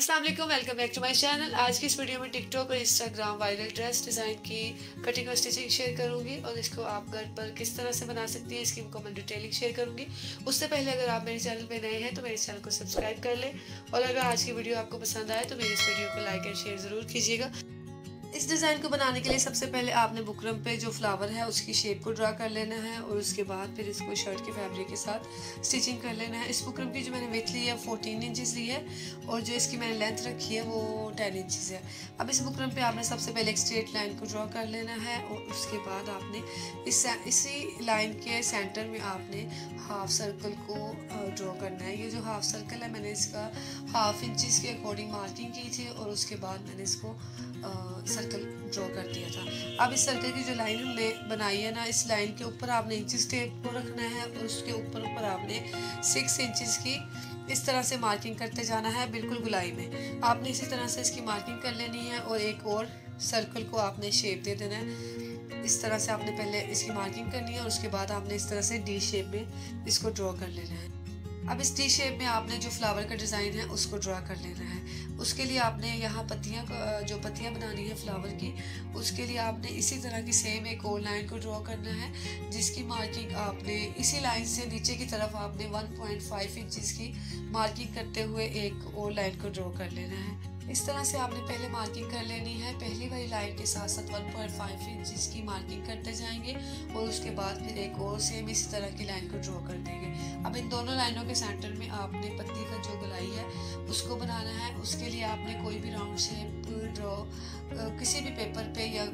अस्सलाम वालेकुम, welcome back to my channel. आज की इस वीडियो में टिकटॉक और इंस्टाग्राम वायरल ड्रेस डिज़ाइन की कटिंग और स्टिचिंग शेयर करूंगी और इसको आप घर पर किस तरह से बना सकती हैं इसकी मुकम्मल डिटेलिंग शेयर करूंगी। उससे पहले अगर आप मेरे चैनल पे नए हैं तो मेरे चैनल को सब्सक्राइब कर लें और अगर आज की वीडियो आपको पसंद आए तो मेरी इस वीडियो को लाइक एंड शेयर ज़रूर कीजिएगा। इस डिज़ाइन को बनाने के लिए सबसे पहले आपने बुकरम पे जो फ्लावर है उसकी शेप को ड्रा कर लेना है और उसके बाद फिर इसको शर्ट के फैब्रिक के साथ स्टिचिंग कर लेना है। इस बुकरम की जो मैंने विड्थ ली है 14 इंचेस ली है और जो इसकी मैंने लेंथ रखी है वो 10 इंचेस है। अब इस बुकरम पे आपने सबसे पहले एक स्ट्रेट लाइन को ड्रा कर लेना है और उसके बाद आपने इसी लाइन के सेंटर में आपने हाफ सर्कल को ड्रॉ करना है। ये जो हाफ सर्कल है मैंने इसका हाफ इंचेस के अकॉर्डिंग मार्किंग की थी और उसके बाद मैंने इसको सर्कल ड्रॉ कर दिया था। अब इस सर्कल की जो लाइन हमने बनाई है ना, इस लाइन के ऊपर आपने इंचेस टेप को रखना है और उसके ऊपर आपने 6 इंचेस की इस तरह से मार्किंग करते जाना है, बिल्कुल गुलाई में। आपने इसी तरह से इसकी मार्किंग कर लेनी है और एक और सर्कल को आपने शेप दे देना है। इस तरह से आपने पहले इसकी मार्किंग करनी है और उसके बाद आपने इस तरह से डी शेप में इसको ड्रॉ कर लेना है। अब इस टी शेप में आपने जो फ्लावर का डिज़ाइन है उसको ड्रा कर लेना है। उसके लिए आपने यहाँ जो पत्तियाँ बनानी है फ्लावर की, उसके लिए आपने इसी तरह की सेम एक और लाइन को ड्रॉ करना है जिसकी मार्किंग आपने इसी लाइन से नीचे की तरफ आपने 1.5 इंचेस की मार्किंग करते हुए एक और लाइन को ड्रॉ कर लेना है। इस तरह से आपने पहले मार्किंग कर लेनी है। पहली वाली लाइन के साथ साथ 1.5 इंचेस की मार्किंग करते जाएंगे और उसके बाद फिर एक और सेम इसी तरह की लाइन को ड्रॉ कर देंगे। अब इन दोनों लाइनों के सेंटर में आपने पत्ती का जो गोलाई है उसको बनाना है। उसके लिए आपने कोई भी राउंड शेप ड्रॉ किसी भी पेपर पे या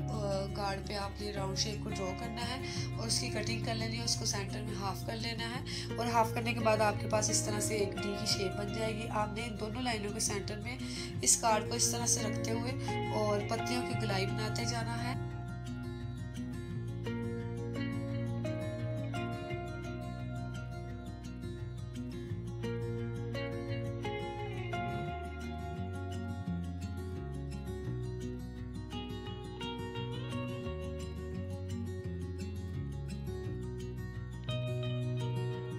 कार्ड पे आपने राउंड शेप को ड्रॉ करना है और उसकी कटिंग कर लेनी है। उसको सेंटर में हाफ कर लेना है और हाफ करने के बाद आपके पास इस तरह से एक डी की शेप बन जाएगी। आपने इन दोनों लाइनों के सेंटर में इस कार्ड को इस तरह से रखते हुए और पत्तियों की गोलाई बनाते जाना है।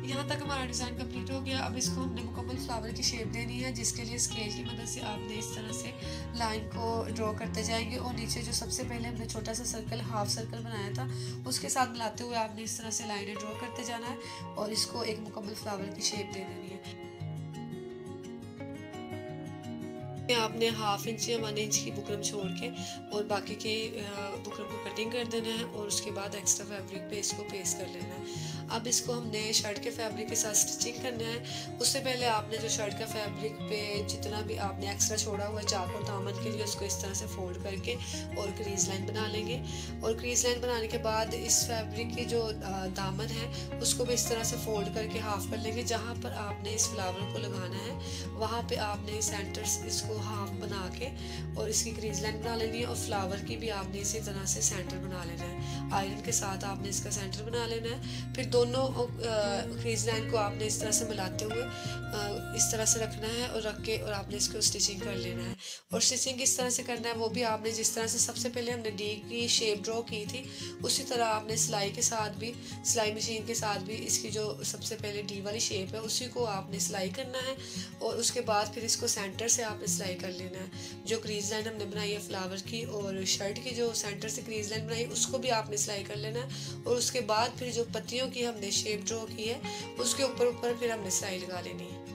यहाँ तक हमारा डिज़ाइन कंप्लीट हो गया। अब इसको हमने मुकम्मल फ्लावर की शेप देनी है, जिसके लिए स्केल की मदद से आपने इस तरह से लाइन को ड्रॉ करते जाएंगे और नीचे जो सबसे पहले हमने छोटा सा सर्कल हाफ सर्कल बनाया था उसके साथ मिलाते हुए आपने इस तरह से लाइनें ड्रॉ करते जाना है और इसको एक मुकम्मल फ्लावर की शेप दे देनी है। आपने हाफ इंच या 1 इंच की बुकरम छोड़ के और बाकी के बुकरम को कटिंग कर देना है और उसके बाद एक्स्ट्रा फैब्रिक पे इसको पेस्ट कर लेना है। अब इसको हमने शर्ट के फैब्रिक के साथ स्टिचिंग करना है। उससे पहले आपने जो शर्ट का फैब्रिक पे जितना भी आपने एक्स्ट्रा छोड़ा हुआ है चाक और दामन के लिए उसको इस तरह से फोल्ड करके और क्रीज लाइन बना लेंगे और क्रीज लाइन बनाने के बाद इस फैब्रिक की जो दामन है उसको भी इस तरह से फोल्ड करके हाफ कर लेंगे। जहाँ पर आपने इस फ्लावर को लगाना है वहाँ पे आपने सेंटर इसको हाफ बना के और इसकी क्रीज लाइन बना लेनी है और फ्लावर की भी आपने इसी तरह से सेंटर बना लेना है। आयरन के साथ आपने इसका सेंटर बना लेना है। फिर दोनों क्रीज लाइन को आपने इस तरह से मिलाते हुए इस तरह से रखना है और रख के और आपने इसको स्टिचिंग कर लेना है। और स्टिचिंग किस तरह से करना है वो भी आपने जिस तरह से सबसे पहले हमने डी की शेप ड्रॉ की थी उसी तरह आपने सिलाई के साथ भी, सिलाई मशीन के साथ भी इसकी जो सबसे पहले डी वाली शेप है उसी को आपने सिलाई करना है और उसके बाद फिर इसको सेंटर से आपने सिलाई कर लेना है। जो क्रीज लाइन हमने बनाई है फ्लावर की और शर्ट की जो सेंटर से क्रीज लाइन बनाई उसको भी आपने सिलाई कर लेना है और उसके बाद फिर जो पत्तियों की हमने शेप ड्रॉ की है उसके ऊपर फिर हमने सिलाई लगा लेनी है।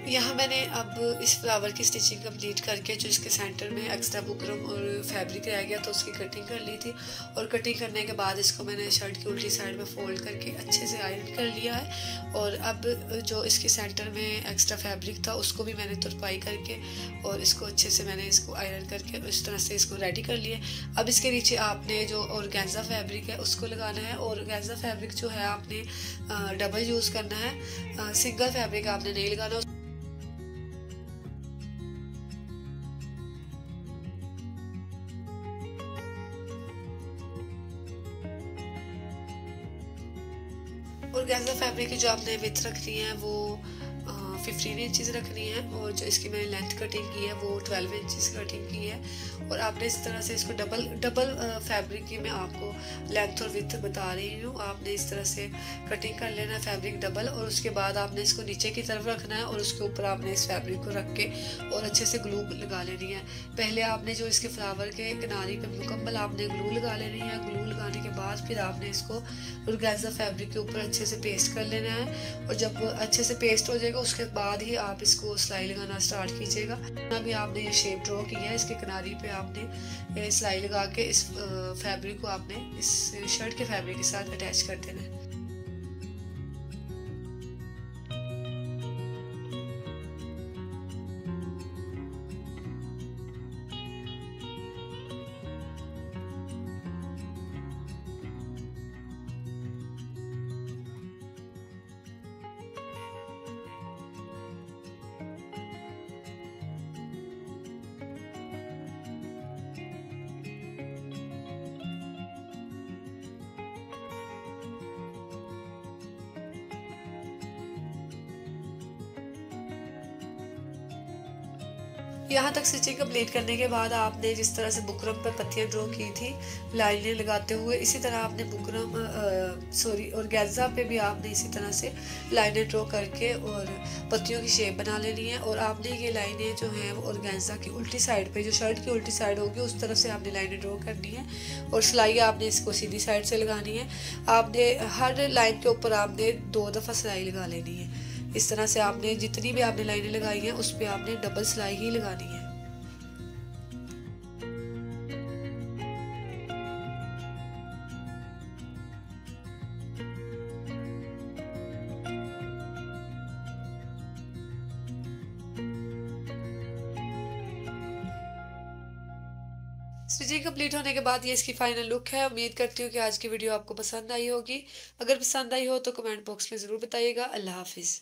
यहाँ मैंने अब इस फ्लावर की स्टिचिंग कंप्लीट करके जो इसके सेंटर में एक्स्ट्रा बुकरम और फैब्रिक रह गया तो उसकी कटिंग कर ली थी और कटिंग करने के बाद इसको मैंने शर्ट की उल्टी साइड में फोल्ड करके अच्छे से आयरन कर लिया है। और अब जो इसके सेंटर में एक्स्ट्रा फैब्रिक था उसको भी मैंने तुरपाई करके और इसको अच्छे से मैंने इसको आयरन करके इस तरह से इसको रेडी कर लिया। अब इसके नीचे आपने जो ऑर्गेन्जा फैब्रिक है उसको लगाना है। ऑर्गेन्जा फैब्रिक जो है आपने डबल यूज़ करना है, सिंगल फैब्रिक आपने नहीं लगाना। ऑर्गेन्जा फैब्रिक की जो आपने विड्थ रखनी है वो 15 इंचज़ रखनी है, और जो इसकी मैंने लेंथ कटिंग की है वो 12 इंचज़ कटिंग की है। और आपने इस तरह से इसको डबल फैब्रिक की मैं आपको लेंथ और विड्थ बता रही हूँ। आपने इस तरह से कटिंग कर लेना है फैब्रिक डबल, और उसके बाद आपने इसको नीचे की तरफ रखना है और उसके ऊपर आपने इस फैब्रिक को रख के और अच्छे से ग्लू लगा लेनी है। पहले आपने जो इसके फ्लावर के किनारे पे मुकम्मल आपने ग्लू लगा लेनी है। ग्लू लगाने के बाद फिर आपने इसको ऑर्गेन्जा फैब्रिक के ऊपर अच्छे से पेस्ट कर लेना है, और जब अच्छे से पेस्ट हो जाएगा उसके बाद ही आप इसको सिलाई लगाना स्टार्ट कीजिएगा। अभी आपने ये शेप ड्रॉ किया है, इसके किनारे पे आपने सिलाई लगा के इस फैब्रिक को आपने इस शर्ट के फैब्रिक के साथ अटैच कर देना है। यहाँ तक स्टिचिंग कंप्लीट करने के बाद आपने जिस तरह से बुकरम पर पत्तियाँ ड्रॉ की थी लाइनें लगाते हुए, इसी तरह आपने ऑर्गेन्जा पे भी आपने इसी तरह से लाइनें ड्रॉ करके और पत्तियों की शेप बना लेनी है। और आपने ये लाइनें जो हैं वो ऑर्गेन्जा की उल्टी साइड पे, जो शर्ट की उल्टी साइड होगी उस तरफ से आपने लाइनें ड्रॉ करनी है, और सिलाई आपने इसको सीधी साइड से लगानी है। आपने हर लाइन के ऊपर आपने 2 दफ़ा सिलाई लगा लेनी है। इस तरह से आपने जितनी भी आपने लाइनें लगाई हैं उस पर आपने डबल सिलाई ही लगानी है। स्टिचिंग कंप्लीट होने के बाद ये इसकी फाइनल लुक है। उम्मीद करती हूँ कि आज की वीडियो आपको पसंद आई होगी। अगर पसंद आई हो तो कमेंट बॉक्स में ज़रूर बताइएगा। अल्लाह हाफिज़।